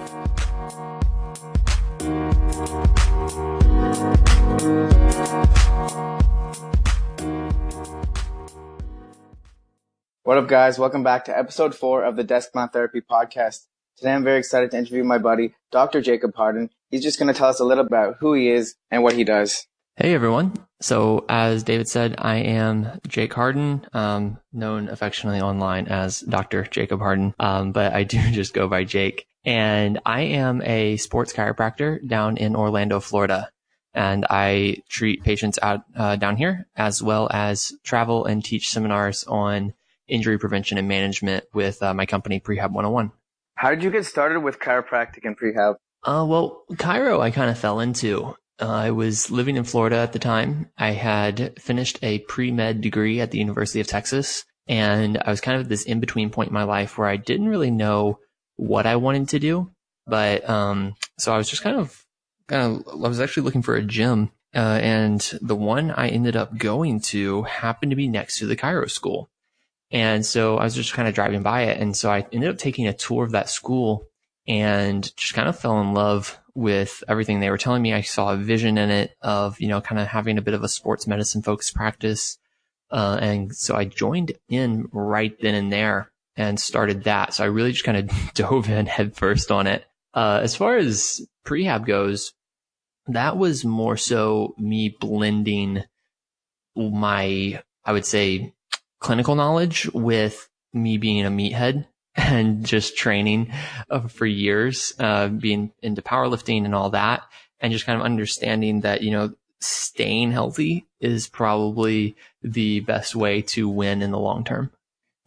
What up, guys? Welcome back to episode 4 of the Desk Mount Therapy Podcast. Today, I'm very excited to interview my buddy, Dr. Jacob Harden. He's just going to tell us a little about who he is and what he does. Hey, everyone. So as David said, I am Jake Harden, known affectionately online as Dr. Jacob Harden, but I do just go by Jake. And I am a sports chiropractor down in Orlando, Florida. And I treat patients out down here, as well as travel and teach seminars on injury prevention and management with my company, Prehab 101. How did you get started with chiropractic and prehab? Well, chiro I kind of fell into. I was living in Florida at the time. I had finished a pre-med degree at the University of Texas, and I was kind of at this in-between point in my life where I didn't really know what I wanted to do. But so I was just I was actually looking for a gym, and the one I ended up going to happened to be next to the chiro school. And so I was just kind of driving by it. And so I ended up taking a tour of that school and just kind of fell in love with everything they were telling me. I saw a vision in it of, kind of having a bit of a sports medicine focused practice. And so I joined in right then and there and started that. So I really just kind of dove in headfirst on it. As far as prehab goes, that was more so me blending my, I would say, clinical knowledge with me being a meathead and just training for years, being into powerlifting and all that, and just kind of understanding that, staying healthy is probably the best way to win in the long term.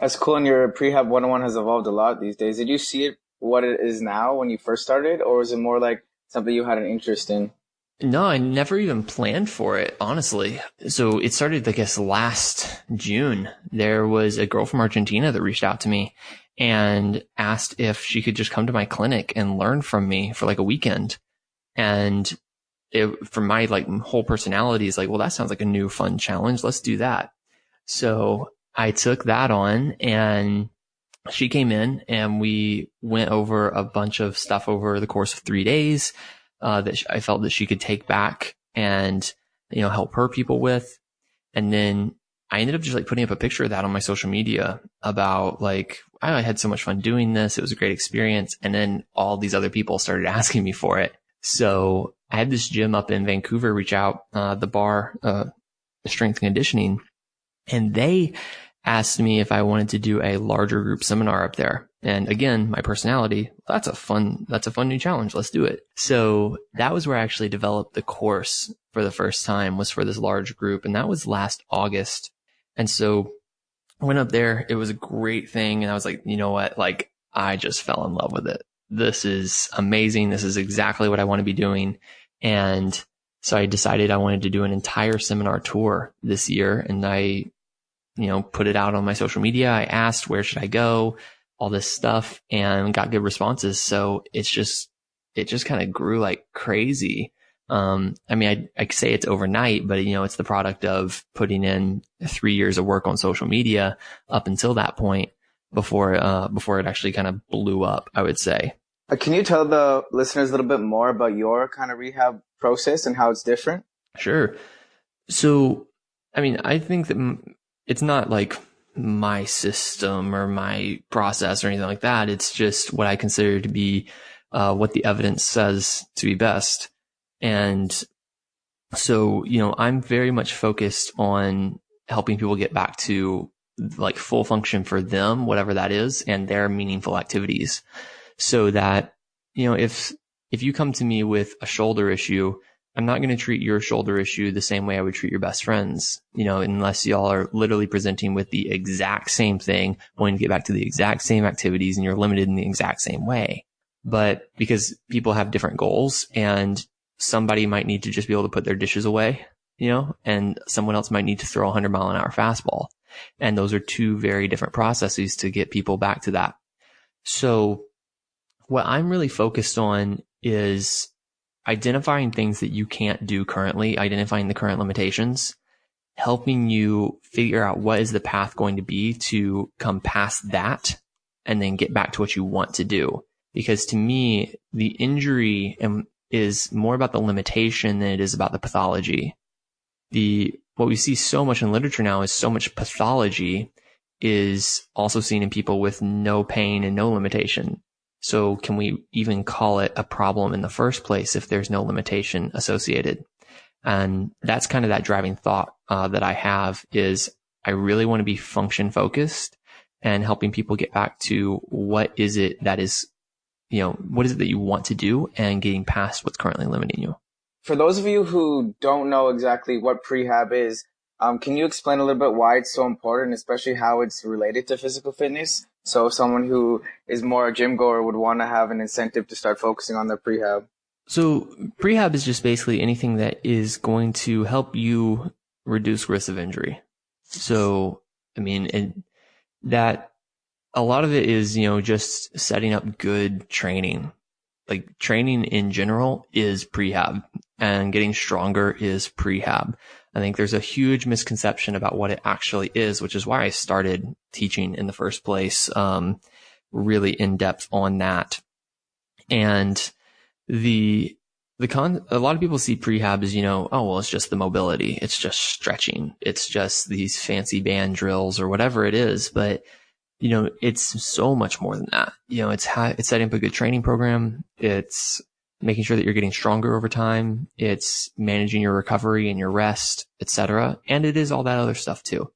That's cool. And your Prehab 101 has evolved a lot these days. Did you see it what it is now when you first started, or is it more like something you had an interest in? No, I never even planned for it, honestly. So it started, I guess, last June. There was a girl from Argentina that reached out to me and asked if she could just come to my clinic and learn from me for like a weekend. And for my whole personality is like, well, that sounds like a new fun challenge. Let's do that. So I took that on, and she came in and we went over a bunch of stuff over the course of 3 days. That I felt that she could take back and, help her people with. And then I ended up just putting up a picture of that on my social media about I had so much fun doing this. It was a great experience. And then all these other people started asking me for it. So I had this gym up in Vancouver reach out, the bar, strength and conditioning, and they asked me if I wanted to do a larger group seminar up there. And again, my personality, that's a fun new challenge. Let's do it. So that was where I actually developed the course for the first time, was for this large group. And that was last August. And so I went up there. It was a great thing. And I was like, you know what? I just fell in love with it. This is amazing. This is exactly what I want to be doing. And so I decided I wanted to do an entire seminar tour this year. And I, put it out on my social media. I asked, where should I go? All this stuff, and got good responses. So it just kind of grew like crazy. I say it's overnight, but it's the product of putting in 3 years of work on social media up until that point before it actually kind of blew up, I would say. Can you tell the listeners a little bit more about your kind of rehab process and how it's different? Sure. So, I think that it's not like my system or my process or anything like that. It's just what I consider to be what the evidence says to be best. And so, I'm very much focused on helping people get back to full function for them, whatever that is, and their meaningful activities. So that, if you come to me with a shoulder issue, I'm not going to treat your shoulder issue the same way I would treat your best friends, unless y'all are literally presenting with the exact same thing, wanting to get back to the exact same activities, and you're limited in the exact same way. But because people have different goals, and somebody might need to just be able to put their dishes away, and someone else might need to throw a 100-mile-an-hour fastball. And those are two very different processes to get people back to that. So what I'm really focused on is identifying things that you can't do currently, identifying the current limitations, helping you figure out what is the path going to be to come past that and then get back to what you want to do. because to me, the injury is more about the limitation than it is about the pathology. What we see so much in literature now is so much pathology is also seen in people with no pain and no limitation. So can we even call it a problem in the first place if there's no limitation associated? And that's kind of that driving thought that I have is I really want to be function focused and helping people get back to what is it that is, what is it that you want to do and getting past what's currently limiting you. For those of you who don't know exactly what prehab is, can you explain a little bit why it's so important, especially how it's related to physical fitness? So someone who is more a gym goer would want to have an incentive to start focusing on their prehab. So prehab is just basically anything that is going to help you reduce risk of injury. So, that a lot of it is, just setting up good training. Like training in general is prehab and getting stronger is prehab. I think there's a huge misconception about what it actually is, which is why I started teaching in the first place, really in depth on that. And a lot of people see prehab as, it's just the mobility. It's just stretching. It's just these fancy band drills or whatever it is. But, it's so much more than that. It's setting up a good training program. It's making sure that you're getting stronger over time. It's managing your recovery and your rest, etc. And it is all that other stuff too.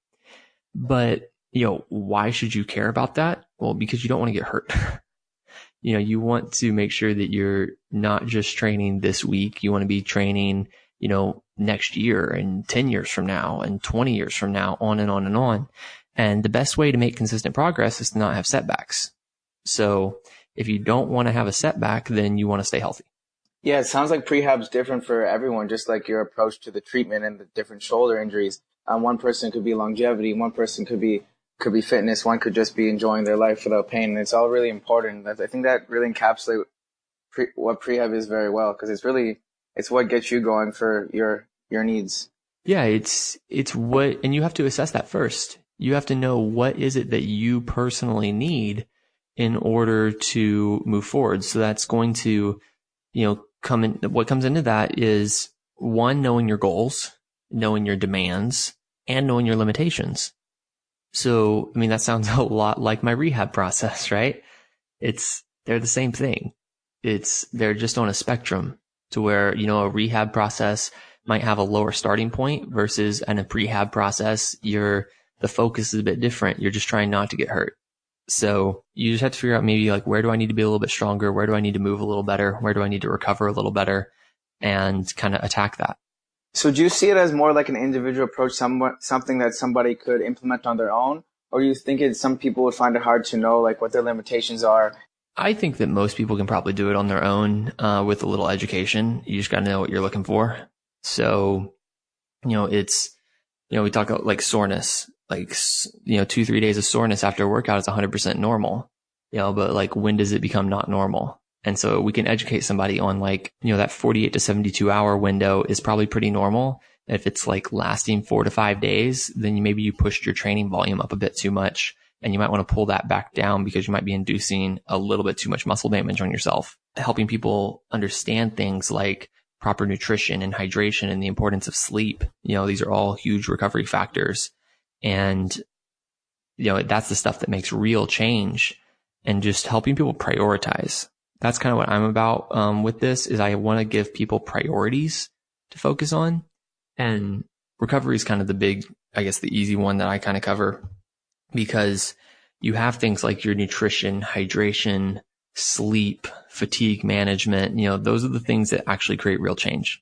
But, why should you care about that? Well, because you don't want to get hurt. You want to make sure that you're not just training this week. You want to be training, next year and 10 years from now and 20 years from now, on and on and on. And the best way to make consistent progress is to not have setbacks. So if you don't want to have a setback, then you want to stay healthy. Yeah, it sounds like prehab's different for everyone, just like your approach to the treatment and the different shoulder injuries. One person could be longevity, one person could be fitness, one could just be enjoying their life without pain. And it's all really important. I think that really encapsulates what prehab is very well, because it's what gets you going for your needs. Yeah, it's what, and you have to assess that first. You have to know what is it that you personally need in order to move forward. So that's going to, come in. What comes into that is one, knowing your goals, knowing your demands, and knowing your limitations. So, that sounds a lot like my rehab process, right? They're the same thing. They're just on a spectrum to where, a rehab process might have a lower starting point versus in a prehab process, the focus is a bit different. You're just trying not to get hurt. So you just have to figure out maybe like, where do I need to be a little bit stronger? Where do I need to move a little better? Where do I need to recover a little better? And kind of attack that. So do you see it as more like an individual approach, something that somebody could implement on their own? Or do you think some people would find it hard to know like what their limitations are? I think that most people can probably do it on their own with a little education. You just got to know what you're looking for. So, we talk about like soreness, like, 2-3 days of soreness after a workout is 100% normal, but like, when does it become not normal? And so we can educate somebody on like, that 48 to 72 hour window is probably pretty normal. If it's like lasting 4 to 5 days, then maybe you pushed your training volume up a bit too much and you might want to pull that back down because you might be inducing a little bit too much muscle damage on yourself. Helping people understand things like proper nutrition and hydration and the importance of sleep. These are all huge recovery factors. And, that's the stuff that makes real change, and just helping people prioritize. That's kind of what I'm about with this, is I want to give people priorities to focus on. And recovery is kind of the big, I guess, the easy one that I kind of cover, because you have things like your nutrition, hydration, sleep, fatigue management. Those are the things that actually create real change.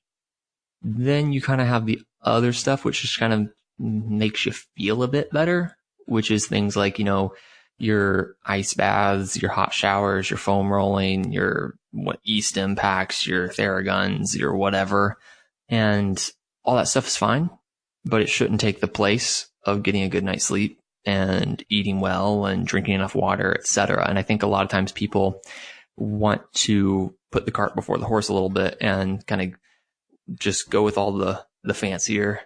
Then you kind of have the other stuff, which just kind of makes you feel a bit better, which is things like, your ice baths, your hot showers, your foam rolling, your e-stim packs, your Theraguns, your whatever. And all that stuff is fine, but it shouldn't take the place of getting a good night's sleep and eating well and drinking enough water, etc. And I think a lot of times people want to put the cart before the horse a little bit and kind of just go with all the fancier,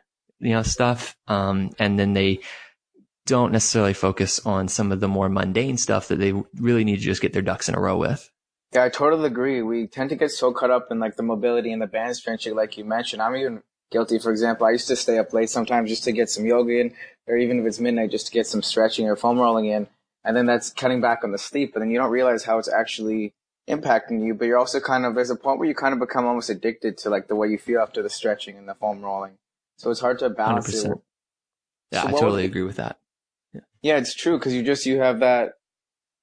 stuff. And then they don't necessarily focus on some of the more mundane stuff that they really need to just get their ducks in a row with. Yeah, I totally agree. We tend to get so caught up in like the mobility and the band strength, like you mentioned. I'm even guilty. For example, I used to stay up late sometimes just to get some yoga in, or even if it's midnight, just to get some stretching or foam rolling in. And then that's cutting back on the sleep, but then you don't realize how it's actually impacting you. But you're also kind of, there's a point where you kind of become almost addicted to like the way you feel after the stretching and the foam rolling. So it's hard to balance it. 100%. Yeah, So I what totally would, agree with that. Yeah. yeah, it's true because you have that.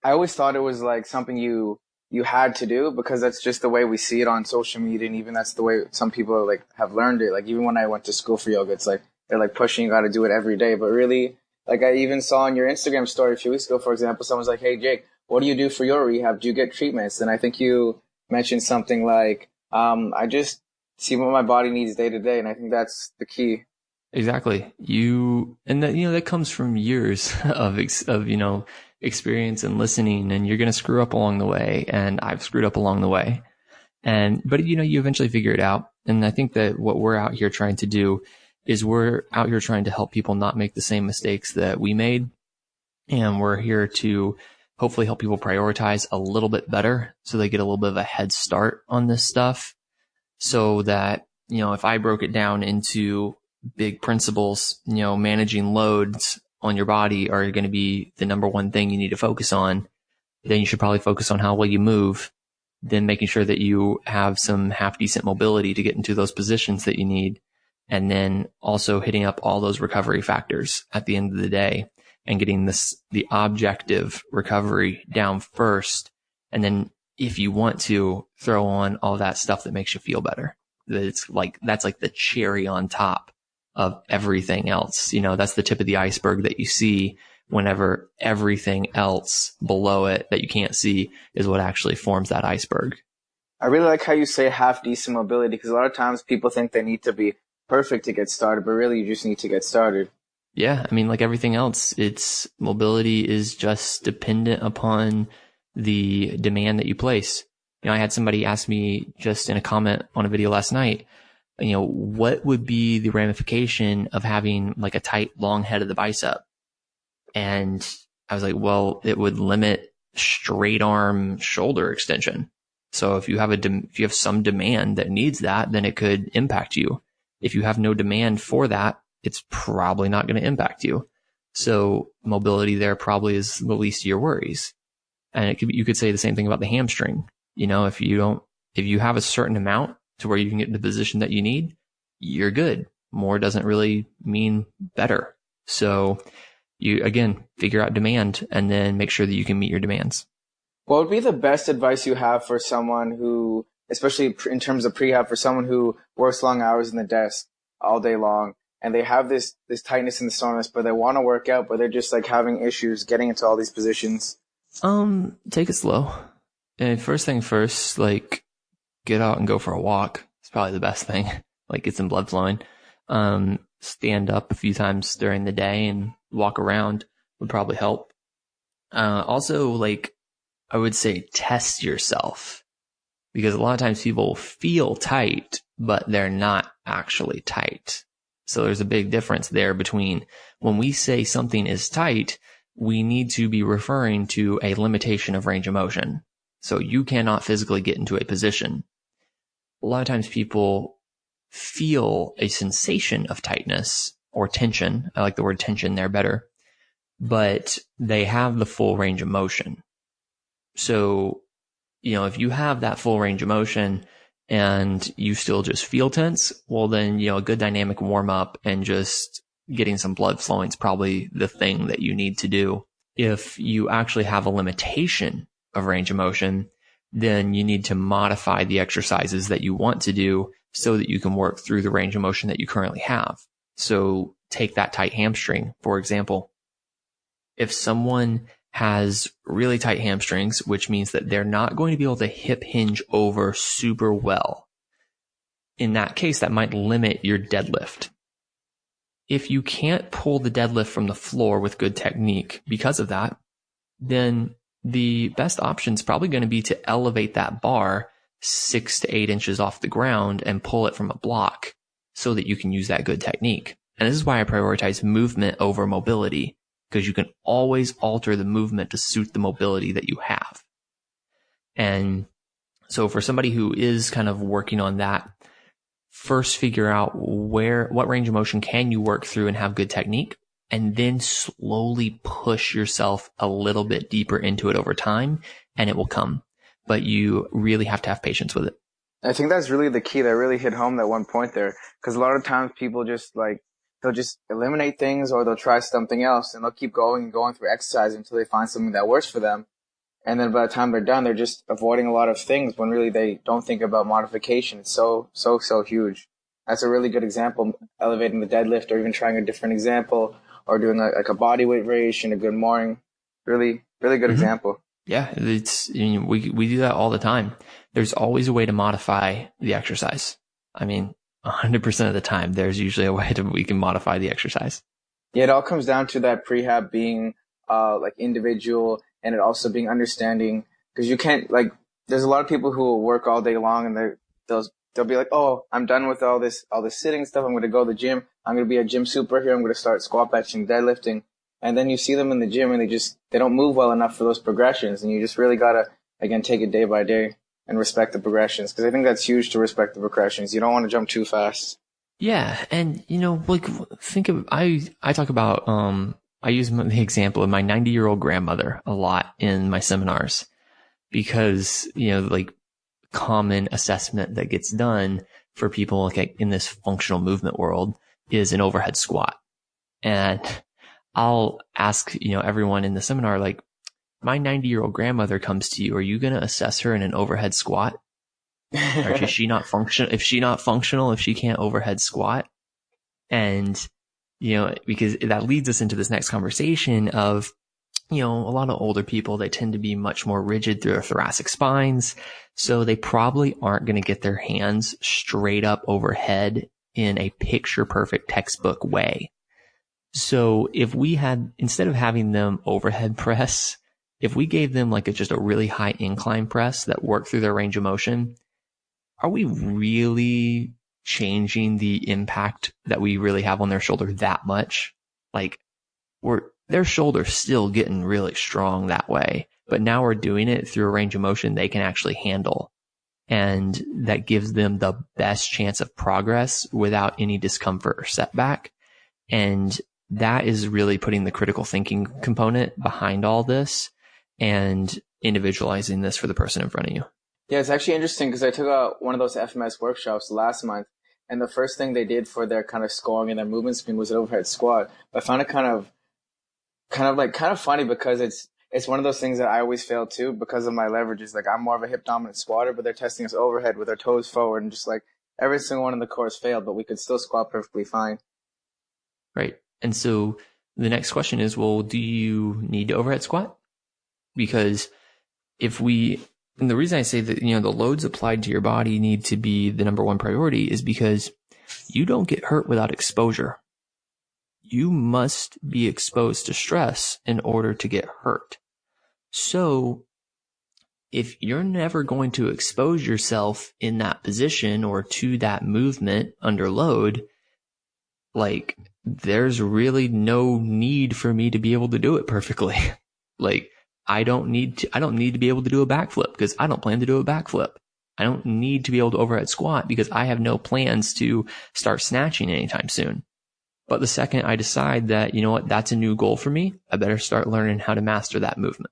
I always thought it was like something you had to do because that's just the way we see it on social media, and even that's the way some people like have learned it. Like even when I went to school for yoga, it's like they're like pushing you got to do it every day. But really, like I even saw on your Instagram story a few weeks ago, for example, someone's like, "Hey Jake, what do you do for your rehab? Do you get treatments?" And I think you mentioned something like, "I just see what my body needs day to day," and I think that's the key. Exactly. And that, that comes from years of, experience and listening, and you're going to screw up along the way. And I've screwed up along the way. But you eventually figure it out. And I think that what we're out here trying to do is we're out here trying to help people not make the same mistakes that we made. And we're here to hopefully help people prioritize a little bit better so they get a little bit of a head start on this stuff, so that, if I broke it down into big principles, managing loads on your body are going to be the number one thing you need to focus on. Then you should probably focus on how well you move, then making sure that you have some half decent mobility to get into those positions that you need. And then also hitting up all those recovery factors at the end of the day and getting the objective recovery down first. And then if you want to, throw on all that stuff that makes you feel better. That's like the cherry on top of everything else. That's the tip of the iceberg that you see whenever everything else below it that you can't see is what actually forms that iceberg. I really like how you say half decent mobility because a lot of times people think they need to be perfect to get started, but really you just need to get started. Yeah. I mean, like everything else, mobility is just dependent upon the demand that you place. I had somebody ask me just in a comment on a video last night, what would be the ramification of having like a tight, long head of the bicep? And I was like, well, it would limit straight arm shoulder extension. So if you have some demand that needs that, then it could impact you. If you have no demand for that, it's probably not going to impact you. So mobility there probably is the least of your worries. And you could say the same thing about the hamstring. If you have a certain amount to where you can get in the position that you need, you're good. More doesn't really mean better. So you, again, figure out demand and then make sure that you can meet your demands. What would be the best advice you have for someone who, especially in terms of prehab, for someone who works long hours in the desk all day long and they have this tightness in the soreness, but they want to work out, but they're just like having issues getting into all these positions? Take it slow. And first thing first, like get out and go for a walk. It's probably the best thing. Like get some blood flowing. Stand up a few times during the day and walk around would probably help. Also, like I would say test yourself, because a lot of times people feel tight, but they're not actually tight. So there's a big difference there between when we say something is tight, we need to be referring to a limitation of range of motion. So you cannot physically get into a position. A lot of times people feel a sensation of tightness or tension. I like the word tension there better, but they have the full range of motion. So, if you have that full range of motion and you still just feel tense, well then, a good dynamic warm up and just getting some blood flowing is probably the thing that you need to do. If you actually have a limitation of range of motion, then you need to modify the exercises that you want to do so that you can work through the range of motion that you currently have. So take that tight hamstring, for example. If someone has really tight hamstrings, which means that they're not going to be able to hip hinge over super well, in that case, that might limit your deadlift. If you can't pull the deadlift from the floor with good technique because of that, then the best option is probably going to be to elevate that bar 6 to 8 inches off the ground and pull it from a block so that you can use that good technique. And this is why I prioritize movement over mobility, because you can always alter the movement to suit the mobility that you have. And So for somebody who is kind of working on that, first figure out what range of motion can you work through and have good technique, and then slowly push yourself a little bit deeper into it over time, and it will come. But you really have to have patience with it. I think that's really the key. That really hit home that one point there. Because a lot of times people just they'll just eliminate things, or they'll try something else, and they'll keep going and going through exercise until they find something that works for them. And then by the time they're done, they're just avoiding a lot of things when really they don't think about modification. It's so huge. That's a really good example, elevating the deadlift, or even trying a different example, or doing a body weight variation, a good morning. Really, really good example. Yeah, we do that all the time. There's always a way to modify the exercise. I mean, 100% of the time, there's usually a way we can modify the exercise. Yeah, it all comes down to that prehab being individual, and it also being understanding, because you can't there's a lot of people who will work all day long, and they'll be like, oh, I'm done with all this sitting stuff. I'm going to go to the gym. I'm going to be a gym superhero. I'm going to start squat benching, deadlifting. And then you see them in the gym, and they don't move well enough for those progressions. And you just really got to, again, take it day by day and respect the progressions. Because I think that's huge, to respect the progressions. You don't want to jump too fast. Yeah. And, I talk about, I use the example of my 90-year-old grandmother a lot in my seminars, because, common assessment that gets done for people in this functional movement world is an overhead squat. And I'll ask, everyone in the seminar, my 90-year-old grandmother comes to you. Are you going to assess her in an overhead squat? Or is she not functional? If she's not functional, if she can't overhead squat, and, because that leads us into this next conversation of, a lot of older people, they tend to be much more rigid through their thoracic spines. So they probably aren't going to get their hands straight up overhead in a picture perfect textbook way. So if we had, instead of having them overhead press, if we gave them just a really high incline press that worked through their range of motion, are we really changing the impact that we really have on their shoulder that much? Their shoulder's still getting really strong that way, but now we're doing it through a range of motion they can actually handle. And that gives them the best chance of progress without any discomfort or setback. And that is really putting the critical thinking component behind all this and individualizing this for the person in front of you. Yeah, it's actually interesting, because I took one of those FMS workshops last month, and the first thing they did for their kind of scoring and their movement speed was an overhead squat. But I found it kind of funny, because it's one of those things that I always fail too, because of my leverages. I'm more of a hip dominant squatter, but they're testing us overhead with our toes forward, and just every single one in the course failed, but we could still squat perfectly fine. Right. And so the next question is, well, do you need to overhead squat? Because and the reason I say that, the loads applied to your body need to be the number one priority is because you don't get hurt without exposure. You must be exposed to stress in order to get hurt. So if you're never going to expose yourself in that position or to that movement under load, there's really no need for me to be able to do it perfectly. I don't need to be able to do a backflip, because I don't plan to do a backflip. I don't need to be able to overhead squat, because I have no plans to start snatching anytime soon. But the second I decide that, that's a new goal for me, I better start learning how to master that movement.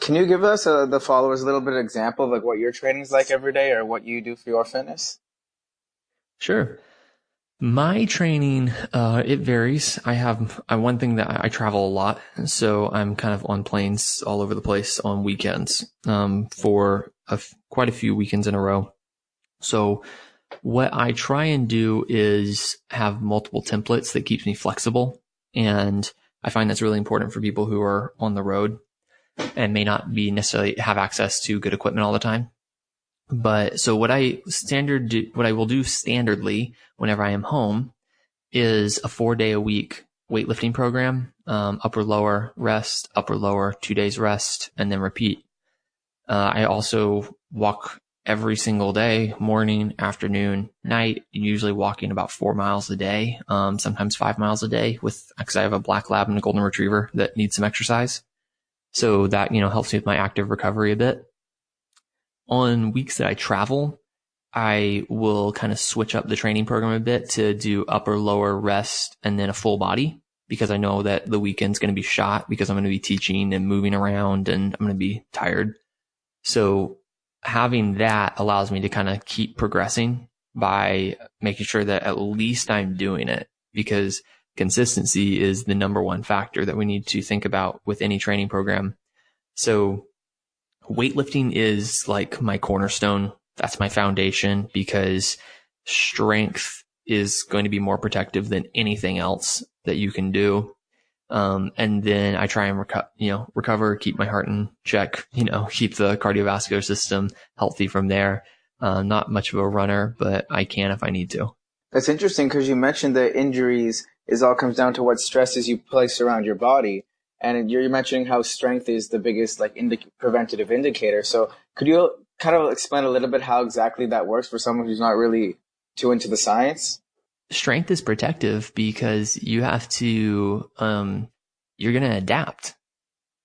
Can you give us, the followers, a little bit of example of what your training is like every day, or what you do for your fitness? Sure. My training, it varies. One thing that I travel a lot, so I'm kind of on planes all over the place on weekends, for quite a few weekends in a row. So what I try and do is have multiple templates that keeps me flexible. And I find that's really important for people who are on the road and may not be necessarily have access to good equipment all the time. But so what I will do standardly whenever I am home is a 4-day-a-week weightlifting program, upper lower rest, upper lower 2 days rest, and then repeat. I also walk every single day, morning, afternoon, night, usually walking about 4 miles a day, sometimes 5 miles a day because I have a black lab and a golden retriever that needs some exercise. So that, helps me with my active recovery a bit. on weeks that I travel, I will kind of switch up the training program a bit to do upper, lower, rest, and then a full body, because I know that the weekend's going to be shot because I'm going to be teaching and moving around and I'm going to be tired. So having that allows me to kind of keep progressing by making sure that at least I'm doing it, because consistency is the number one factor that we need to think about with any training program. So weightlifting is like my cornerstone. That's my foundation, because strength is going to be more protective than anything else that you can do. And then I try and recover, keep my heart in check, keep the cardiovascular system healthy from there. Not much of a runner, but I can if I need to. That's interesting, because you mentioned the injuries all comes down to what stresses you place around your body. And you're mentioning how strength is the biggest preventative indicator. So could you kind of explain a little bit how exactly that works for someone who's not really too into the science? Strength is protective because you have to, you're going to adapt.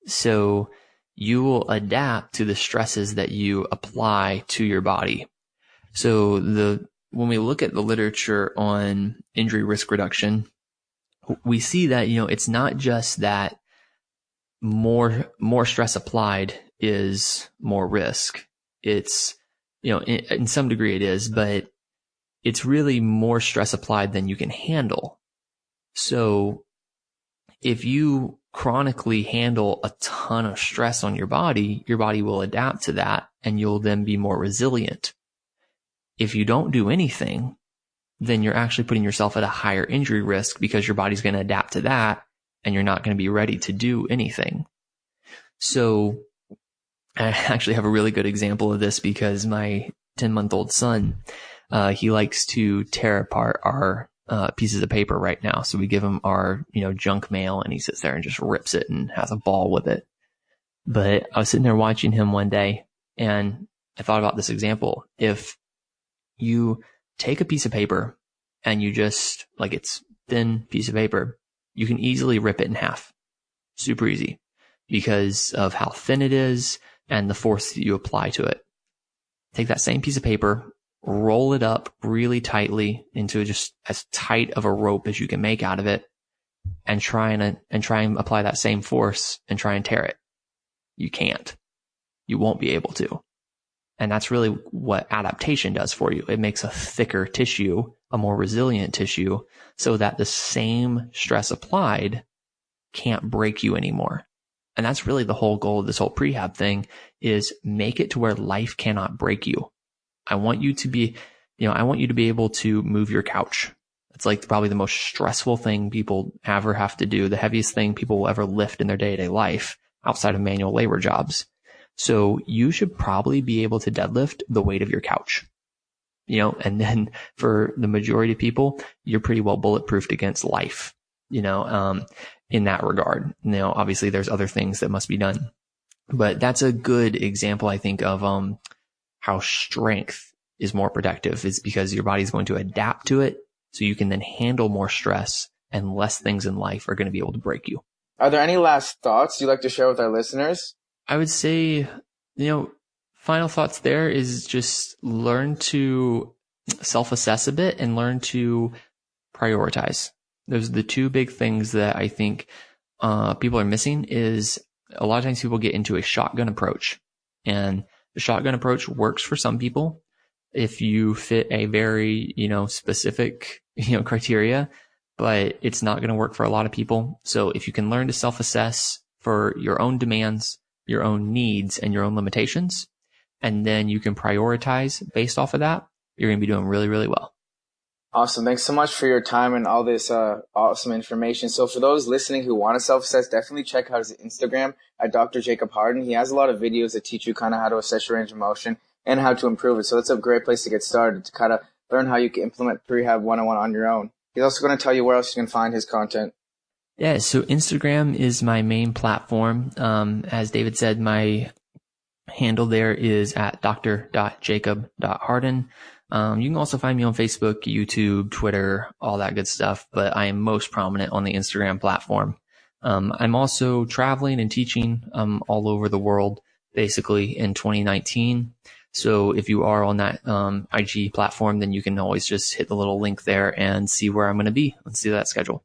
So you will adapt to the stresses that you apply to your body. So when we look at the literature on injury risk reduction, we see that, it's not just that more stress applied is more risk. It's, in some degree it is, but it's really more stress applied than you can handle. So if you chronically handle a ton of stress on your body will adapt to that, and you'll then be more resilient. If you don't do anything, then you're actually putting yourself at a higher injury risk, because your body's going to adapt to that and you're not going to be ready to do anything. So I actually have a really good example of this, because my 10-month-old son, he likes to tear apart our pieces of paper right now. So we give him our, junk mail, and he sits there and just rips it and has a ball with it. But I was sitting there watching him one day, and I thought about this example. If you take a piece of paper and you just, it's thin piece of paper, you can easily rip it in half. Super easy, because of how thin it is and the force that you apply to it. Take that same piece of paper, roll it up really tightly into just as tight of a rope as you can make out of it, and try and apply that same force and try and tear it. You can't. You won't be able to. And that's really what adaptation does for you. It makes a thicker tissue, a more resilient tissue, so that the same stress applied can't break you anymore. And that's really the whole goal of this whole prehab thing, is make it to where life cannot break you. I want you to be able to move your couch. It's probably the most stressful thing people ever have to do, the heaviest thing people will ever lift in their day-to-day life outside of manual labor jobs. So you should probably be able to deadlift the weight of your couch, and then for the majority of people, you're pretty well bulletproofed against life, in that regard. Obviously there's other things that must be done, but that's a good example, I think, of, how strength is more protective. It's because your body's going to adapt to it, so you can then handle more stress, and less things in life are going to be able to break you. Are there any last thoughts you'd like to share with our listeners? I would say, final thoughts there is just learn to self-assess a bit and learn to prioritize. Those are the two big things that I think people are missing. Is a lot of times people get into a shotgun approach, and the shotgun approach works for some people if you fit a very, specific, criteria, but it's not going to work for a lot of people. So if you can learn to self-assess for your own demands, your own needs, and your own limitations, and then you can prioritize based off of that, you're going to be doing really, really well. Awesome. Thanks so much for your time and all this awesome information. So for those listening who want to self-assess, definitely check out his Instagram at Dr. Jacob Harden. He has a lot of videos that teach you kind of how to assess your range of motion and how to improve it. So that's a great place to get started, to kind of learn how you can implement Prehab 101 on your own. He's also going to tell you where else you can find his content. Yeah, so Instagram is my main platform. As David said, my handle there is at dr.jacob.harden. You can also find me on Facebook, YouTube, Twitter, all that good stuff, but I am most prominent on the Instagram platform. I'm also traveling and teaching all over the world, basically, in 2019. So if you are on that IG platform, then you can always just hit the little link there and see where I'm going to be and see that schedule.